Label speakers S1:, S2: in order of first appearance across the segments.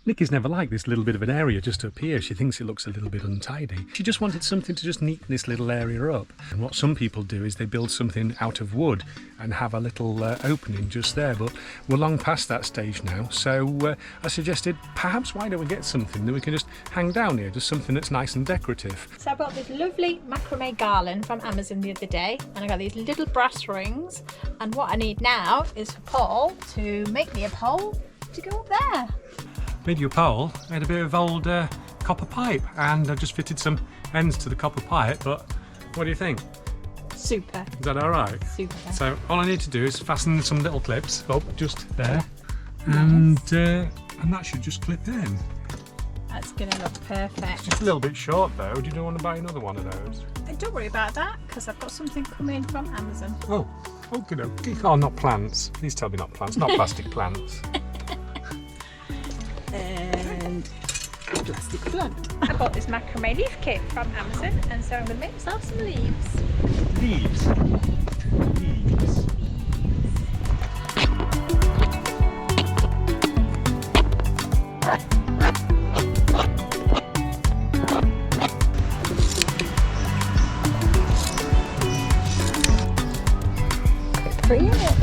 S1: Nicky's never liked this little bit of an area just up here. She thinks it looks a little bit untidy. She just wanted something to just neaten this little area up. And what some people do is they build something out of wood and have a little opening just there. But we're long past that stage now. So I suggested, perhaps why don't we get something that we can just hang down here, just something that's nice and decorative.
S2: So I bought this lovely macrame garland from Amazon the other day, and I got these little brass rings. And what I need now is for Paul to make me a pole to go up there.
S1: Made you a pole. I had a bit of old copper pipe, and I've just fitted some ends to the copper pipe, but what do you think?
S2: Super.
S1: Is that alright?
S2: Super.
S1: So all I need to do is fasten some little clips up just there, and that should just clip in.
S2: That's going to look perfect.
S1: Just a little bit short though. Do you want to buy another one of those?
S2: Don't worry about that, because I've got something coming from Amazon.
S1: Oh, okay. Oh, not plants. Please tell me not plants, not plastic plants.
S2: And plastic plant. I bought this macrame leaf kit from Amazon, and so I'm going to make myself some leaves.
S1: Leaves. Leaves.
S2: Pretty, isn't it?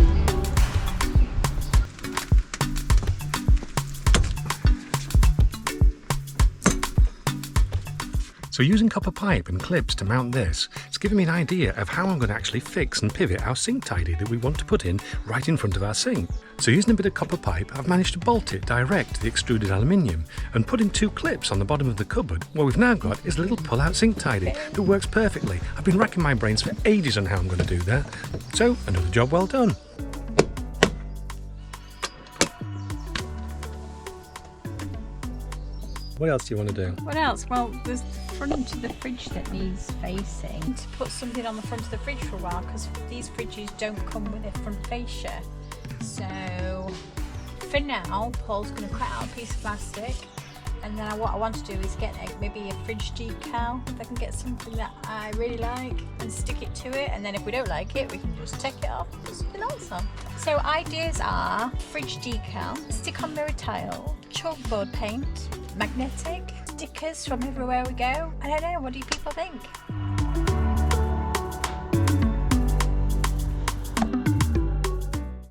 S1: So using copper pipe and clips to mount this, it's given me an idea of how I'm going to actually fix and pivot our sink tidy that we want to put in right in front of our sink. So using a bit of copper pipe, I've managed to bolt it direct to the extruded aluminium and put in 2 clips on the bottom of the cupboard. What we've now got is a little pull-out sink tidy that works perfectly. I've been racking my brains for ages on how I'm going to do that. So another job well done. What else do you want to do?
S2: What else? Well, there's the front of the fridge that needs facing. To put something on the front of the fridge for a while, because these fridges don't come with a front fascia. So for now, Paul's going to cut out a piece of plastic, and then what I want to do is get maybe a fridge decal. If I can get something that I really like and stick it to it, and then if we don't like it, we can just take it off and put something else on. So ideas are fridge decal, stick on mirror tile, chalkboard paint, magnetic, stickers from everywhere we go. I don't know, what do you people think?